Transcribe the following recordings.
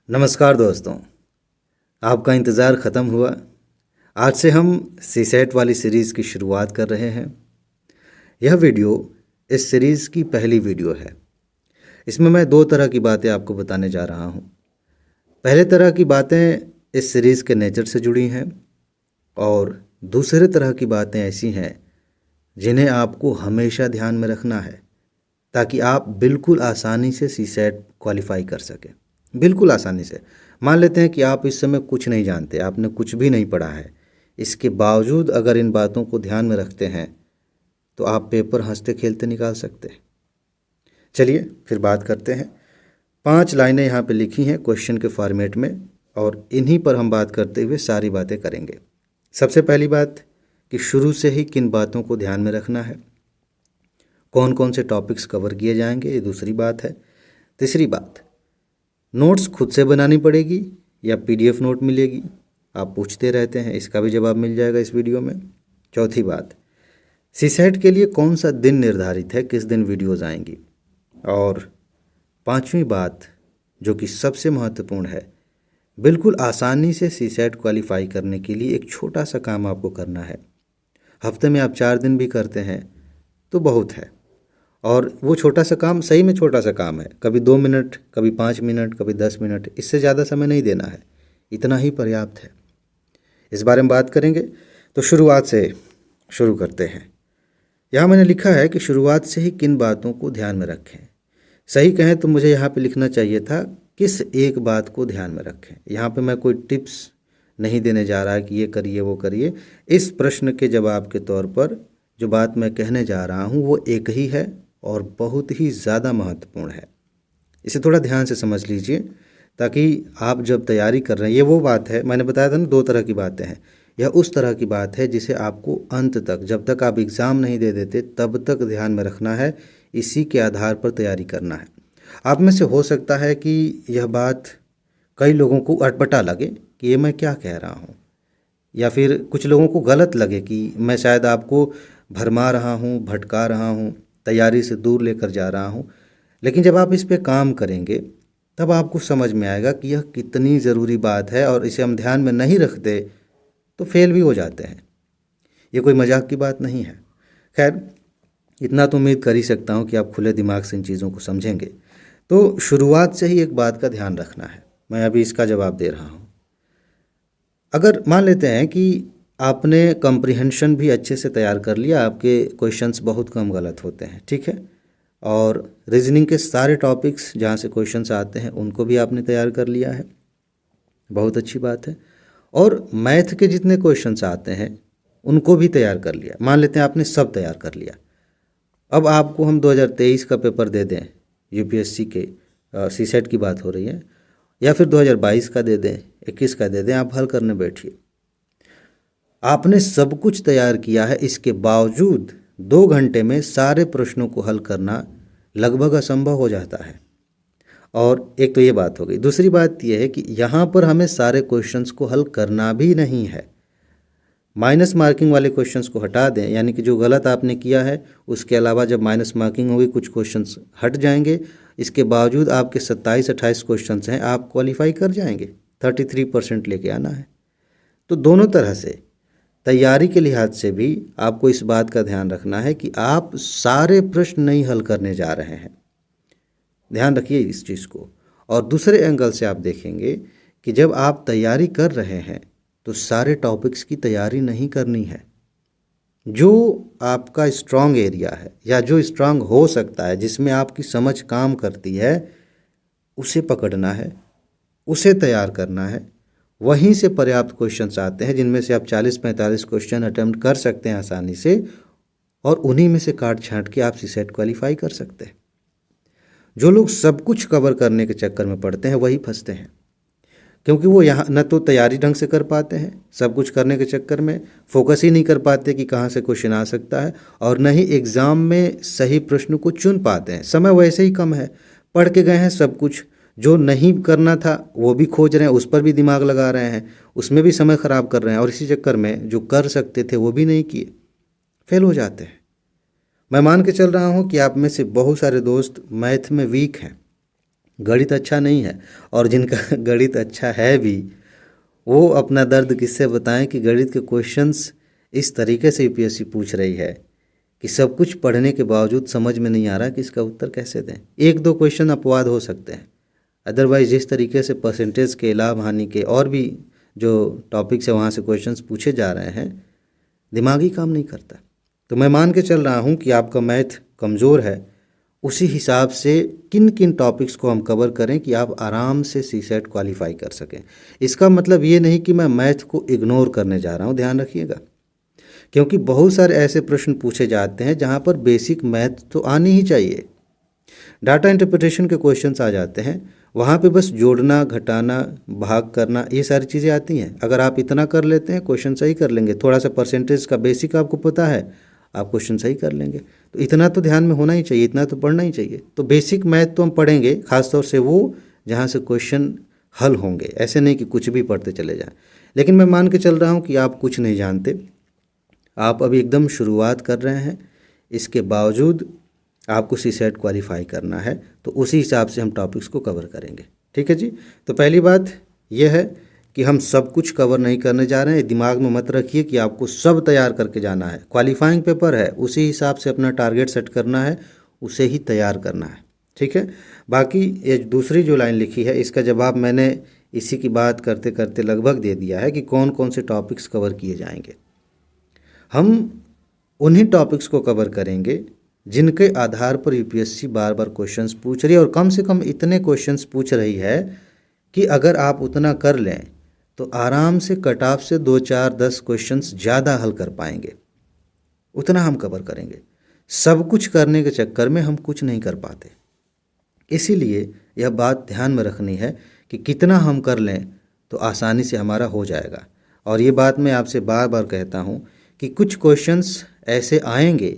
नमस्कार दोस्तों, आपका इंतज़ार ख़त्म हुआ। आज से हम सीसेट वाली सीरीज़ की शुरुआत कर रहे हैं। यह वीडियो इस सीरीज़ की पहली वीडियो है। इसमें मैं दो तरह की बातें आपको बताने जा रहा हूँ। पहले तरह की बातें इस सीरीज़ के नेचर से जुड़ी हैं और दूसरे तरह की बातें ऐसी हैं जिन्हें आपको हमेशा ध्यान में रखना है ताकि आप बिल्कुल आसानी से सीसेट क्वालिफाई कर सकें। बिल्कुल आसानी से। मान लेते हैं कि आप इस समय कुछ नहीं जानते, आपने कुछ भी नहीं पढ़ा है। इसके बावजूद अगर इन बातों को ध्यान में रखते हैं तो आप पेपर हंसते खेलते निकाल सकते हैं। चलिए फिर बात करते हैं। 5 लाइनें यहाँ पे लिखी हैं क्वेश्चन के फॉर्मेट में और इन्हीं पर हम बात करते हुए सारी बातें करेंगे। सबसे पहली बात कि शुरू से ही किन बातों को ध्यान में रखना है, कौन कौन से टॉपिक्स कवर किए जाएंगे, ये दूसरी बात है। तीसरी बात, नोट्स खुद से बनानी पड़ेगी या पीडीएफ नोट मिलेगी, आप पूछते रहते हैं, इसका भी जवाब मिल जाएगा इस वीडियो में। चौथी बात, सीसेट के लिए कौन सा दिन निर्धारित है, किस दिन वीडियोज़ आएंगी। और पांचवी बात जो कि सबसे महत्वपूर्ण है, बिल्कुल आसानी से सीसेट क्वालिफाई करने के लिए एक छोटा सा काम आपको करना है। हफ्ते में आप 4 दिन भी करते हैं तो बहुत है, और वो छोटा सा काम सही में छोटा सा काम है। कभी 2 मिनट, कभी 5 मिनट, कभी 10 मिनट, इससे ज़्यादा समय नहीं देना है, इतना ही पर्याप्त है। इस बारे में बात करेंगे तो शुरुआत से शुरू करते हैं। यहाँ मैंने लिखा है कि शुरुआत से ही किन बातों को ध्यान में रखें। सही कहें तो मुझे यहाँ पे लिखना चाहिए था किस एक बात को ध्यान में रखें। यहाँ पे मैं कोई टिप्स नहीं देने जा रहा कि ये करिए वो करिए। इस प्रश्न के जवाब के तौर पर जो बात मैं कहने जा रहा हूँ वो एक ही है और बहुत ही ज़्यादा महत्वपूर्ण है। इसे थोड़ा ध्यान से समझ लीजिए ताकि आप जब तैयारी कर रहे हैं, ये वो बात है, मैंने बताया था ना 2 तरह की बातें हैं। यह उस तरह की बात है जिसे आपको अंत तक, जब तक आप एग्ज़ाम नहीं दे देते तब तक ध्यान में रखना है। इसी के आधार पर तैयारी करना है। आप में से हो सकता है कि यह बात कई लोगों को अटपटा लगे कि ये मैं क्या कह रहा हूँ, या फिर कुछ लोगों को गलत लगे कि मैं शायद आपको भरमा रहा हूँ, भटका रहा हूँ, तैयारी से दूर लेकर जा रहा हूँ। लेकिन जब आप इस पे काम करेंगे तब आपको समझ में आएगा कि यह कितनी ज़रूरी बात है और इसे हम ध्यान में नहीं रखते तो फेल भी हो जाते हैं। ये कोई मजाक की बात नहीं है। खैर, इतना तो उम्मीद कर ही सकता हूँ कि आप खुले दिमाग से इन चीज़ों को समझेंगे। तो शुरुआत से ही एक बात का ध्यान रखना है। मैं अभी इसका जवाब दे रहा हूँ। अगर मान लेते हैं कि आपने कम्प्रिहेंशन भी अच्छे से तैयार कर लिया, आपके क्वेश्चंस बहुत कम गलत होते हैं, ठीक है, और रीजनिंग के सारे टॉपिक्स जहाँ से क्वेश्चंस आते हैं उनको भी आपने तैयार कर लिया है, बहुत अच्छी बात है, और मैथ के जितने क्वेश्चंस आते हैं उनको भी तैयार कर लिया। मान लेते हैं आपने सब तैयार कर लिया। अब आपको हम 2023 का पेपर दे दें, यूपीएससी के सीसेट की बात हो रही है, या फिर 2022 का दे दें, 21 का दे दें, आप हल करने बैठिए। आपने सब कुछ तैयार किया है, इसके बावजूद 2 घंटे में सारे प्रश्नों को हल करना लगभग असंभव हो जाता है। और एक तो ये बात हो गई। दूसरी बात यह है कि यहाँ पर हमें सारे क्वेश्चंस को हल करना भी नहीं है। माइनस मार्किंग वाले क्वेश्चंस को हटा दें, यानी कि जो गलत आपने किया है उसके अलावा जब माइनस मार्किंग होगी कुछ क्वेश्चंस हट जाएंगे। इसके बावजूद आपके 27-28 क्वेश्चंस हैं, आप क्वालिफाई कर जाएंगे। 33% लेके आना है। तो दोनों तरह से तैयारी के लिहाज से भी आपको इस बात का ध्यान रखना है कि आप सारे प्रश्न नहीं हल करने जा रहे हैं। ध्यान रखिए इस चीज़ को। और दूसरे एंगल से आप देखेंगे कि जब आप तैयारी कर रहे हैं तो सारे टॉपिक्स की तैयारी नहीं करनी है। जो आपका स्ट्रांग एरिया है या जो स्ट्रांग हो सकता है, जिसमें आपकी समझ काम करती है, उसे पकड़ना है, उसे तैयार करना है। वहीं से पर्याप्त क्वेश्चंस आते हैं जिनमें से आप 40-45 क्वेश्चन अटेम्प्ट कर सकते हैं आसानी से, और उन्हीं में से काट छांट के आप सीसेट क्वालिफाई कर सकते हैं। जो लोग सब कुछ कवर करने के चक्कर में पड़ते हैं वही फंसते हैं, क्योंकि वो यहाँ न तो तैयारी ढंग से कर पाते हैं, सब कुछ करने के चक्कर में फोकस ही नहीं कर पाते कि कहाँ से क्वेश्चन आ सकता है, और न ही एग्ज़ाम में सही प्रश्न को चुन पाते हैं। समय वैसे ही कम है, पढ़ के गए हैं सब कुछ, जो नहीं करना था वो भी खोज रहे हैं, उस पर भी दिमाग लगा रहे हैं, उसमें भी समय ख़राब कर रहे हैं, और इसी चक्कर में जो कर सकते थे वो भी नहीं किए, फेल हो जाते हैं। मैं मान के चल रहा हूँ कि आप में से बहुत सारे दोस्त मैथ में वीक हैं, गणित अच्छा नहीं है, और जिनका गणित अच्छा है भी वो अपना दर्द किससे बताएं कि गणित के क्वेश्चंस इस तरीके से यूपीएससी पूछ रही है कि सब कुछ पढ़ने के बावजूद समझ में नहीं आ रहा कि इसका उत्तर कैसे दें। एक दो क्वेश्चन अपवाद हो सकते हैं, अदरवाइज जिस तरीके से परसेंटेज के, लाभ हानि के और भी जो टॉपिक्स है वहाँ से क्वेश्चंस पूछे जा रहे हैं, दिमागी काम नहीं करता। तो मैं मान के चल रहा हूँ कि आपका मैथ कमज़ोर है, उसी हिसाब से किन किन टॉपिक्स को हम कवर करें कि आप आराम से सीसेट क्वालिफाई कर सकें। इसका मतलब ये नहीं कि मैं मैथ को इग्नोर करने जा रहा हूँ, ध्यान रखिएगा, क्योंकि बहुत सारे ऐसे प्रश्न पूछे जाते हैं जहाँ पर बेसिक मैथ तो आनी ही चाहिए। डाटा इंटरप्रिटेशन के क्वेश्चंस आ जाते हैं, वहाँ पे बस जोड़ना, घटाना, भाग करना, ये सारी चीज़ें आती हैं। अगर आप इतना कर लेते हैं क्वेश्चन सही कर लेंगे। थोड़ा सा परसेंटेज का बेसिक आपको पता है, आप क्वेश्चन सही कर लेंगे। तो इतना तो ध्यान में होना ही चाहिए, इतना तो पढ़ना ही चाहिए। तो बेसिक मैथ तो हम पढ़ेंगे, खासतौर से वो जहाँ से क्वेश्चन हल होंगे, ऐसे नहीं कि कुछ भी पढ़ते चले जाएं। लेकिन मैं मान के चल रहा हूँ कि आप कुछ नहीं जानते, आप अभी एकदम शुरुआत कर रहे हैं, इसके बावजूद आपको सीसेट क्वालिफाई करना है, तो उसी हिसाब से हम टॉपिक्स को कवर करेंगे। ठीक है जी। तो पहली बात यह है कि हम सब कुछ कवर नहीं करने जा रहे हैं। दिमाग में मत रखिए कि आपको सब तैयार करके जाना है। क्वालिफाइंग पेपर है, उसी हिसाब से अपना टारगेट सेट करना है, उसे ही तैयार करना है। ठीक है। बाकी ये दूसरी जो लाइन लिखी है, इसका जवाब मैंने इसी की बात करते करते लगभग दे दिया है कि कौन कौन से टॉपिक्स कवर किए जाएंगे। हम उन्हीं टॉपिक्स को कवर करेंगे जिनके आधार पर यूपीएससी बार बार क्वेश्चंस पूछ रही है, और कम से कम इतने क्वेश्चंस पूछ रही है कि अगर आप उतना कर लें तो आराम से कट ऑफ से 2, 4, 10 क्वेश्चंस ज़्यादा हल कर पाएंगे। उतना हम कवर करेंगे। सब कुछ करने के चक्कर में हम कुछ नहीं कर पाते। इसीलिए यह बात ध्यान में रखनी है कि कितना हम कर लें तो आसानी से हमारा हो जाएगा। और ये बात मैं आपसे बार बार कहता हूँ कि कुछ क्वेश्चंस ऐसे आएंगे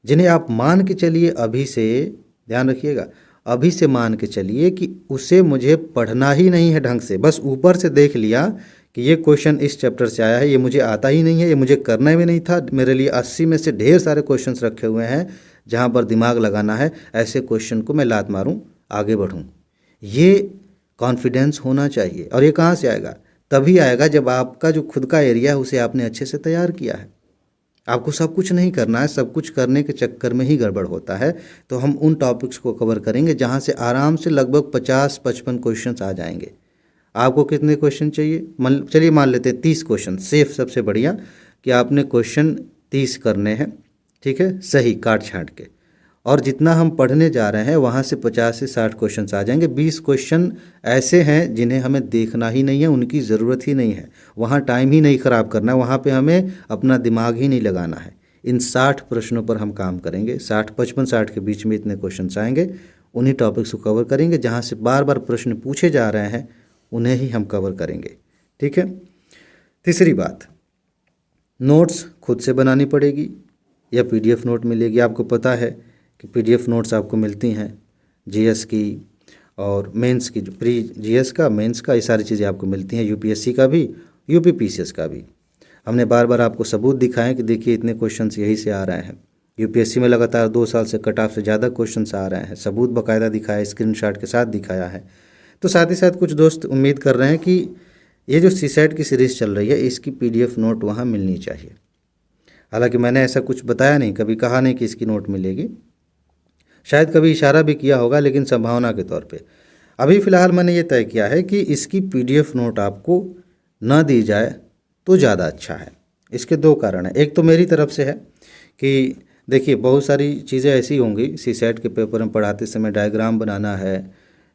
जिन्हें आप मान के चलिए, अभी से ध्यान रखिएगा, अभी से मान के चलिए कि उसे मुझे पढ़ना ही नहीं है ढंग से, बस ऊपर से देख लिया कि ये क्वेश्चन इस चैप्टर से आया है, ये मुझे आता ही नहीं है, ये मुझे करना भी नहीं था, मेरे लिए 80 में से ढेर सारे क्वेश्चंस रखे हुए हैं जहाँ पर दिमाग लगाना है, ऐसे क्वेश्चन को मैं लात मारूँ, आगे बढ़ूँ। ये कॉन्फिडेंस होना चाहिए। और ये कहाँ से आएगा? तभी आएगा जब आपका जो खुद का एरिया है उसे आपने अच्छे से तैयार किया है। आपको सब कुछ नहीं करना है, सब कुछ करने के चक्कर में ही गड़बड़ होता है। तो हम उन टॉपिक्स को कवर करेंगे जहाँ से आराम से लगभग 50-55 क्वेश्चंस आ जाएंगे। आपको कितने क्वेश्चन चाहिए? चलिए मान लेते हैं 30 क्वेश्चन, सेफ सबसे बढ़िया कि आपने क्वेश्चन 30 करने हैं। ठीक है, सही काट छाँट के। और जितना हम पढ़ने जा रहे हैं वहाँ से 50 से 60 क्वेश्चन आ जाएंगे। 20 क्वेश्चन ऐसे हैं जिन्हें हमें देखना ही नहीं है, उनकी ज़रूरत ही नहीं है, वहाँ टाइम ही नहीं ख़राब करना है, वहाँ पे हमें अपना दिमाग ही नहीं लगाना है। इन 60 प्रश्नों पर हम काम करेंगे। 55-60 के बीच में इतने क्वेश्चन आएंगे, उन्हीं टॉपिक्स को कवर करेंगे। जहाँ से बार बार प्रश्न पूछे जा रहे हैं उन्हें ही हम कवर करेंगे। ठीक है। तीसरी बात, नोट्स खुद से बनानी पड़ेगी या पीडीएफ नोट मिलेगी। आपको पता है कि पीडीएफ नोट्स आपको मिलती हैं जीएस की और मेंस की, जो प्री जीएस का, मेंस का, ये सारी चीज़ें आपको मिलती हैं, यूपीएससी का भी, यूपीपीसीएस का भी। हमने बार बार आपको सबूत दिखाएं कि देखिए इतने क्वेश्चंस यही से आ रहे हैं। यूपीएससी में लगातार 2 साल से कट ऑफ से ज़्यादा क्वेश्चंस आ रहे हैं, सबूत बाकायदा दिखाया, स्क्रीनशॉट के साथ दिखाया है। तो साथ ही साथ कुछ दोस्त उम्मीद कर रहे हैं कि ये जो सीसेट की सीरीज़ चल रही है इसकी पीडीएफ नोट वहाँ मिलनी चाहिए। हालांकि मैंने ऐसा कुछ बताया नहीं, कभी कहा नहीं कि इसकी नोट मिलेगी, शायद कभी इशारा भी किया होगा, लेकिन संभावना के तौर पे अभी फ़िलहाल मैंने ये तय किया है कि इसकी पीडीएफ नोट आपको न दी जाए तो ज़्यादा अच्छा है। इसके 2 कारण हैं। एक तो मेरी तरफ से है कि देखिए बहुत सारी चीज़ें ऐसी होंगी, सीसेट के पेपर में पढ़ाते समय डायग्राम बनाना है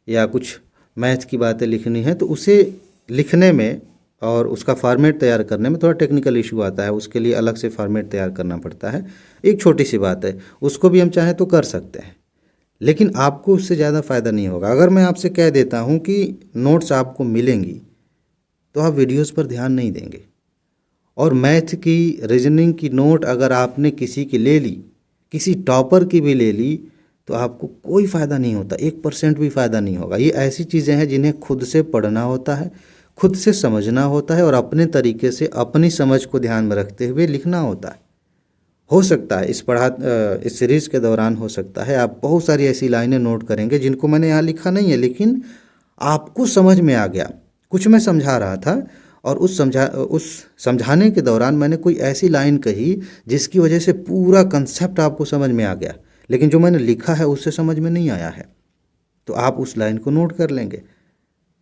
या कुछ मैथ की बातें लिखनी है, तो उसे लिखने में और उसका फॉर्मेट तैयार करने में थोड़ा टेक्निकल इशू आता है, उसके लिए अलग से फॉर्मेट तैयार करना पड़ता है। एक छोटी सी बात है, उसको भी हम चाहें तो कर सकते हैं, लेकिन आपको उससे ज़्यादा फ़ायदा नहीं होगा। अगर मैं आपसे कह देता हूँ कि नोट्स आपको मिलेंगी तो आप वीडियोस पर ध्यान नहीं देंगे। और मैथ की, रीजनिंग की नोट अगर आपने किसी की ले ली, किसी टॉपर की भी ले ली, तो आपको कोई फ़ायदा नहीं होता, 1% भी फ़ायदा नहीं होगा। ये ऐसी चीज़ें हैं जिन्हें खुद से पढ़ना होता है, खुद से समझना होता है और अपने तरीके से अपनी समझ को ध्यान में रखते हुए लिखना होता है। हो सकता है इस सीरीज़ के दौरान हो सकता है आप बहुत सारी ऐसी लाइनें नोट करेंगे जिनको मैंने यहाँ लिखा नहीं है, लेकिन आपको समझ में आ गया। कुछ मैं समझा रहा था और उस समझाने के दौरान मैंने कोई ऐसी लाइन कही जिसकी वजह से पूरा कंसेप्ट आपको समझ में आ गया, लेकिन जो मैंने लिखा है उससे समझ में नहीं आया है, तो आप उस लाइन को नोट कर लेंगे।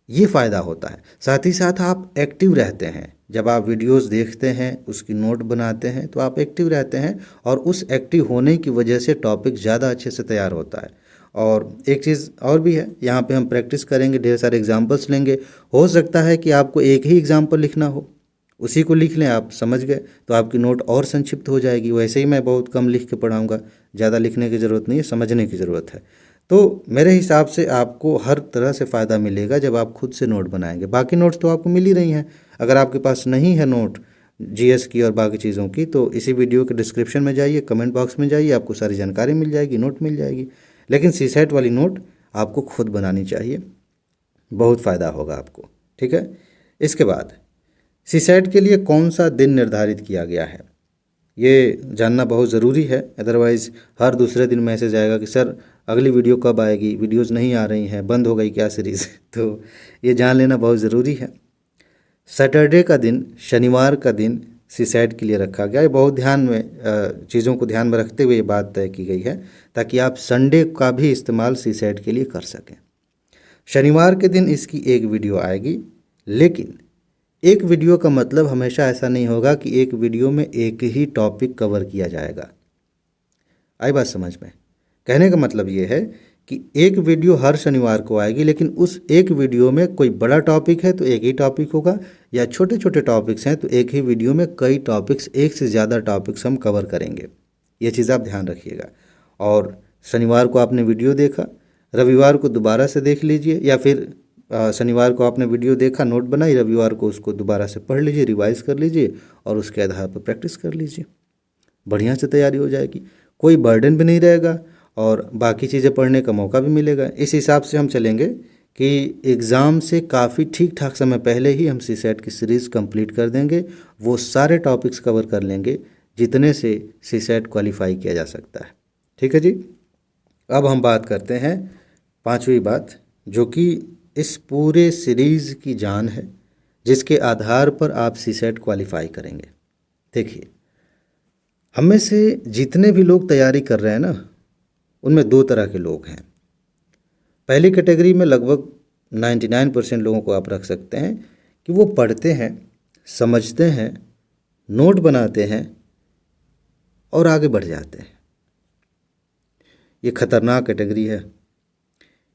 ये फ़ायदा होता है। साथ ही साथ आप एक्टिव रहते हैं। जब आप वीडियोस देखते हैं, उसकी नोट बनाते हैं, तो आप एक्टिव रहते हैं और उस एक्टिव होने की वजह से टॉपिक ज़्यादा अच्छे से तैयार होता है। और एक चीज़ और भी है, यहाँ पे हम प्रैक्टिस करेंगे, ढेर सारे एग्जांपल्स लेंगे। हो सकता है कि आपको एक ही एग्जांपल लिखना हो, उसी को लिख लें, आप समझ गए तो आपकी नोट और संक्षिप्त हो जाएगी। वैसे ही मैं बहुत कम लिख के पढ़ाऊँगा, ज़्यादा लिखने की ज़रूरत नहीं है, समझने की ज़रूरत है। तो मेरे हिसाब से आपको हर तरह से फ़ायदा मिलेगा जब आप खुद से नोट बनाएंगे। बाकी नोट्स तो आपको मिल ही रही हैं। अगर आपके पास नहीं है नोट जीएस की और बाकी चीज़ों की, तो इसी वीडियो के डिस्क्रिप्शन में जाइए, कमेंट बॉक्स में जाइए, आपको सारी जानकारी मिल जाएगी, नोट मिल जाएगी। लेकिन सीसेट वाली नोट आपको खुद बनानी चाहिए, बहुत फ़ायदा होगा आपको। ठीक है। इसके बाद सीसेट के लिए कौन सा दिन निर्धारित किया गया है, ये जानना बहुत ज़रूरी है। अदरवाइज़ हर दूसरे दिन मैसेज आएगा कि सर अगली वीडियो कब आएगी, वीडियोज़ नहीं आ रही हैं, बंद हो गई क्या सीरीज़। तो ये जान लेना बहुत ज़रूरी है। सैटरडे का दिन, शनिवार का दिन सीसेट के लिए रखा गया है। बहुत ध्यान में चीज़ों को ध्यान में रखते हुए ये बात तय की गई है ताकि आप संडे का भी इस्तेमाल सीसेट के लिए कर सकें। शनिवार के दिन इसकी एक वीडियो आएगी, लेकिन एक वीडियो का मतलब हमेशा ऐसा नहीं होगा कि एक वीडियो में एक ही टॉपिक कवर किया जाएगा। आई बात समझ में? कहने का मतलब ये है कि एक वीडियो हर शनिवार को आएगी, लेकिन उस एक वीडियो में कोई बड़ा टॉपिक है तो एक ही टॉपिक होगा, या छोटे छोटे टॉपिक्स हैं तो एक ही वीडियो में कई टॉपिक्स, एक से ज़्यादा टॉपिक्स हम कवर करेंगे। ये चीज़ आप ध्यान रखिएगा। और शनिवार को आपने वीडियो देखा, रविवार को दोबारा से देख लीजिए, या फिर शनिवार को आपने वीडियो देखा, नोट बनाई, रविवार को उसको दोबारा से पढ़ लीजिए, रिवाइज़ कर लीजिए और उसके आधार पर प्रैक्टिस कर लीजिए। बढ़िया से तैयारी हो जाएगी, कोई बर्डन भी नहीं रहेगा और बाकी चीज़ें पढ़ने का मौका भी मिलेगा। इस हिसाब से हम चलेंगे कि एग्ज़ाम से काफ़ी ठीक ठाक समय पहले ही हम सीसेट की सीरीज़ कंप्लीट कर देंगे। वो सारे टॉपिक्स कवर कर लेंगे जितने से सीसेट क्वालिफाई किया जा सकता है। ठीक है जी। अब हम बात करते हैं पांचवी बात, जो कि इस पूरे सीरीज़ की जान है, जिसके आधार पर आप सीसेट क्वालिफाई करेंगे। देखिए, हम में से जितने भी लोग तैयारी कर रहे हैं ना, उनमें दो तरह के लोग हैं। पहली कैटेगरी में लगभग 99% लोगों को आप रख सकते हैं कि वो पढ़ते हैं, समझते हैं, नोट बनाते हैं और आगे बढ़ जाते हैं। ये खतरनाक कैटेगरी है।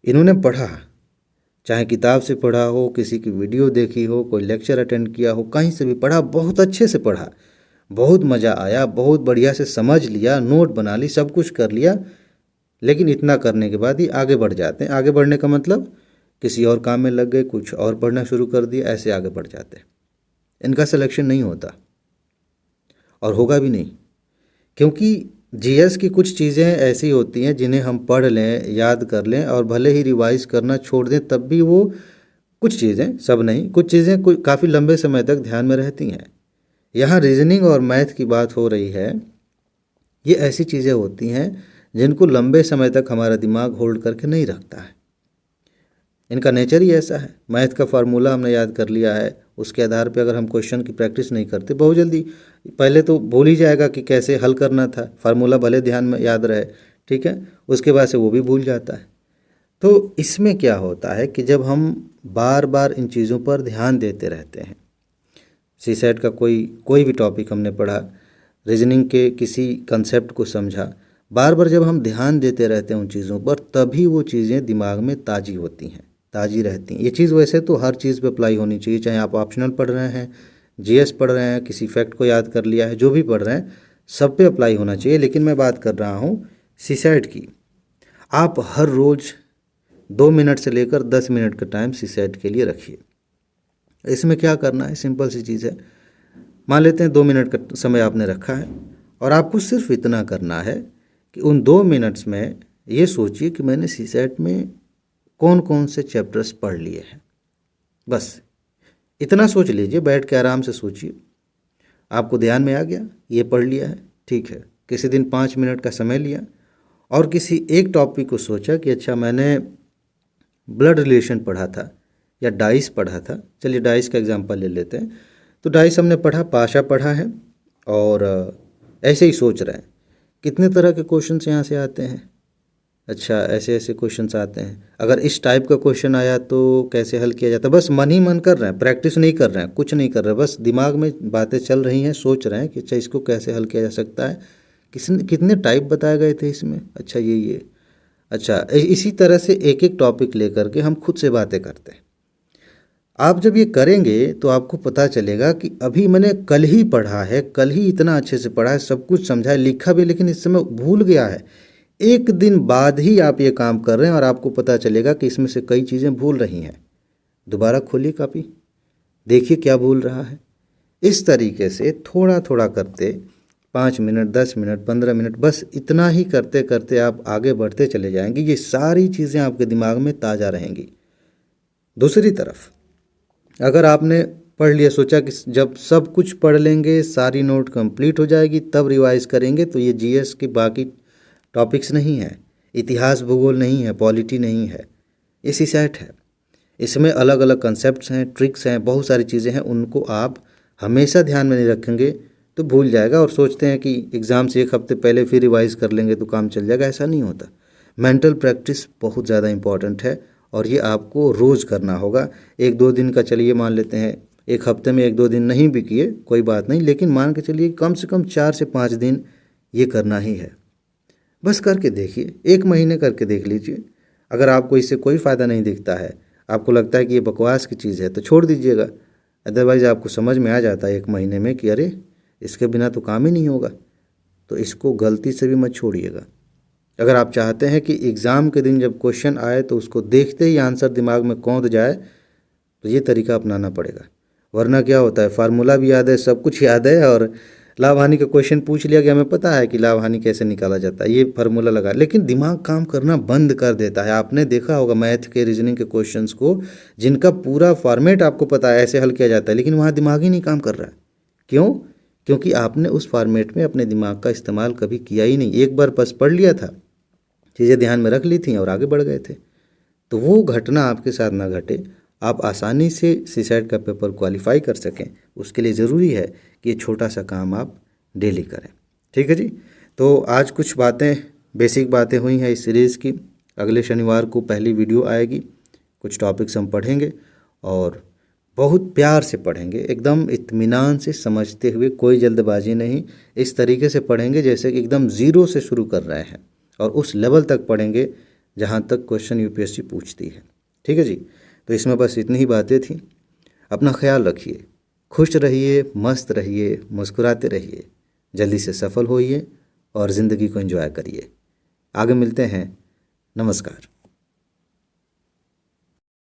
इन्होंने पढ़ा, चाहे किताब से पढ़ा हो, किसी की वीडियो देखी हो, कोई लेक्चर अटेंड किया हो, कहीं से भी पढ़ा, बहुत अच्छे से पढ़ा, बहुत मज़ा आया, बहुत बढ़िया से समझ लिया, नोट बना ली, सब कुछ कर लिया, लेकिन इतना करने के बाद ही आगे बढ़ जाते हैं। आगे बढ़ने का मतलब किसी और काम में लग गए, कुछ और पढ़ना शुरू कर दिया, ऐसे आगे बढ़ जाते हैं। इनका सिलेक्शन नहीं होता और होगा भी नहीं, क्योंकि जीएस की कुछ चीज़ें ऐसी होती हैं जिन्हें हम पढ़ लें, याद कर लें और भले ही रिवाइज़ करना छोड़ दें, तब भी वो कुछ चीज़ें, सब नहीं, कुछ चीज़ें काफ़ी लंबे समय तक ध्यान में रहती हैं। यहाँ रीजनिंग और मैथ की बात हो रही है। ये ऐसी चीज़ें होती हैं जिनको लंबे समय तक हमारा दिमाग होल्ड करके नहीं रखता है। इनका नेचर ही ऐसा है। मैथ का फार्मूला हमने याद कर लिया है, उसके आधार पे अगर हम क्वेश्चन की प्रैक्टिस नहीं करते, बहुत जल्दी पहले तो भूल ही जाएगा कि कैसे हल करना था। फार्मूला भले ध्यान में याद रहे, ठीक है, उसके बाद से वो भी भूल जाता है। तो इसमें क्या होता है कि जब हम बार बार इन चीज़ों पर ध्यान देते रहते हैं, सीसेट का कोई भी टॉपिक हमने पढ़ा, रीजनिंग के किसी कंसेप्ट को समझा, बार बार जब हम ध्यान देते रहते हैं उन चीज़ों पर, तभी वो चीज़ें दिमाग में ताज़ी होती हैं, ताज़ी रहती हैं। ये चीज़ वैसे तो हर चीज़ पे अप्लाई होनी चाहिए, चाहे आप ऑप्शनल पढ़ रहे हैं, जीएस पढ़ रहे हैं, किसी फैक्ट को याद कर लिया है, जो भी पढ़ रहे हैं सब पे अप्लाई होना चाहिए। लेकिन मैं बात कर रहा हूँ सीसेट की। आप हर रोज़ 2 मिनट से लेकर 10 मिनट का टाइम सीसेट के लिए रखिए। इसमें क्या करना है, सिंपल सी चीज़ है। मान लेते हैं 2 मिनट का समय आपने रखा है और आपको सिर्फ इतना करना है कि उन 2 मिनट्स में ये सोचिए कि मैंने सीसेट में कौन कौन से चैप्टर्स पढ़ लिए हैं। बस इतना सोच लीजिए, बैठ के आराम से सोचिए। आपको ध्यान में आ गया, ये पढ़ लिया है, ठीक है, किसी दिन 5 मिनट का समय लिया और किसी एक टॉपिक को सोचा कि अच्छा मैंने ब्लड रिलेशन पढ़ा था या डाइस पढ़ा था, चलिए डाइस का एग्जांपल ले लेते हैं। तो डाइस हमने पढ़ा, पाशा पढ़ा है और ऐसे ही सोच रहे हैं कितने तरह के क्वेश्चंस यहाँ से आते हैं। अच्छा ऐसे ऐसे क्वेश्चंस आते हैं, अगर इस टाइप का क्वेश्चन आया तो कैसे हल किया जाता है। बस मन ही मन कर रहे हैं, प्रैक्टिस नहीं कर रहे हैं, कुछ नहीं कर रहे, बस दिमाग में बातें चल रही हैं, सोच रहे हैं कि अच्छा इसको कैसे हल किया जा सकता है, किसने कितने टाइप बताए गए थे इसमें, अच्छा ये अच्छा इसी तरह से एक एक टॉपिक लेकर के हम खुद से बातें करते हैं। आप जब ये करेंगे तो आपको पता चलेगा कि अभी मैंने कल ही पढ़ा है, कल ही इतना अच्छे से पढ़ा है, सब कुछ समझा है, लिखा भी, लेकिन इस समय भूल गया है। एक दिन बाद ही आप ये काम कर रहे हैं और आपको पता चलेगा कि इसमें से कई चीज़ें भूल रही हैं। दोबारा खोलिए कापी, देखिए क्या भूल रहा है। इस तरीके से थोड़ा थोड़ा करते 5 मिनट, 10 मिनट, 15 मिनट, बस इतना ही करते करते आप आगे बढ़ते चले जाएंगे। ये सारी चीज़ें आपके दिमाग में ताज़ा रहेंगी। दूसरी तरफ अगर आपने पढ़ लिया, सोचा कि जब सब कुछ पढ़ लेंगे, सारी नोट कंप्लीट हो जाएगी तब रिवाइज़ करेंगे, तो ये जीएस के बाकी टॉपिक्स नहीं है, इतिहास भूगोल नहीं है, पॉलिटी नहीं है, ये सीसैट है। इसमें अलग अलग कंसेप्ट्स हैं, ट्रिक्स हैं, बहुत सारी चीज़ें हैं, उनको आप हमेशा ध्यान में नहीं रखेंगे तो भूल जाएगा और सोचते हैं कि एग्ज़ाम से एक हफ्ते पहले फिर रिवाइज़ कर लेंगे तो काम चल जाएगा, ऐसा नहीं होता। मेंटल प्रैक्टिस बहुत ज़्यादा इंपॉर्टेंट है और ये आपको रोज़ करना होगा। 1-2 दिन का चलिए मान लेते हैं, एक हफ्ते में 1-2 दिन नहीं भी किए कोई बात नहीं, लेकिन मान के चलिए कम से कम 4 से 5 दिन ये करना ही है। बस करके देखिए, 1 महीने करके देख लीजिए। अगर आपको इससे कोई फ़ायदा नहीं दिखता है, आपको लगता है कि ये बकवास की चीज़ है, तो छोड़ दीजिएगा। अदरवाइज़ आपको समझ में आ जाता है 1 महीने में कि अरे इसके बिना तो काम ही नहीं होगा, तो इसको गलती से भी मत छोड़िएगा। अगर आप चाहते हैं कि एग्ज़ाम के दिन जब क्वेश्चन आए तो उसको देखते ही आंसर दिमाग में कौंध जाए, तो ये तरीका अपनाना पड़ेगा। वरना क्या होता है, फार्मूला भी याद है, सब कुछ याद है और लाभ हानि का क्वेश्चन पूछ लिया कि हमें पता है कि लाभ हानि कैसे निकाला जाता है, ये फार्मूला लगा, लेकिन दिमाग काम करना बंद कर देता है। आपने देखा होगा मैथ के, रीजनिंग के क्वेश्चंस को, जिनका पूरा फॉर्मेट आपको पता है ऐसे हल किया जाता है, लेकिन वहाँ दिमाग ही नहीं काम कर रहा है। क्यों? क्योंकि आपने उस फॉर्मेट में अपने दिमाग का इस्तेमाल कभी किया ही नहीं। एक बार बस पढ़ लिया था, चीज़ें ध्यान में रख ली थी और आगे बढ़ गए थे। तो वो घटना आपके साथ ना घटे, आप आसानी से सीसैट का पेपर क्वालिफाई कर सकें, उसके लिए ज़रूरी है कि ये छोटा सा काम आप डेली करें। ठीक है जी। तो आज कुछ बातें, बेसिक बातें हुई हैं इस सीरीज़ की। अगले शनिवार को पहली वीडियो आएगी, कुछ टॉपिक्स हम पढ़ेंगे और बहुत प्यार से पढ़ेंगे, एकदम इत्मीनान से समझते हुए, कोई जल्दबाजी नहीं। इस तरीके से पढ़ेंगे जैसे कि एकदम ज़ीरो से शुरू कर रहे हैं और उस लेवल तक पढ़ेंगे जहाँ तक क्वेश्चन यूपीएससी पूछती है। ठीक है जी। तो इसमें बस इतनी ही बातें थी। अपना ख्याल रखिए, खुश रहिए, मस्त रहिए, मुस्कुराते रहिए, जल्दी से सफल होइए और ज़िंदगी को एंजॉय करिए। आगे मिलते हैं। नमस्कार।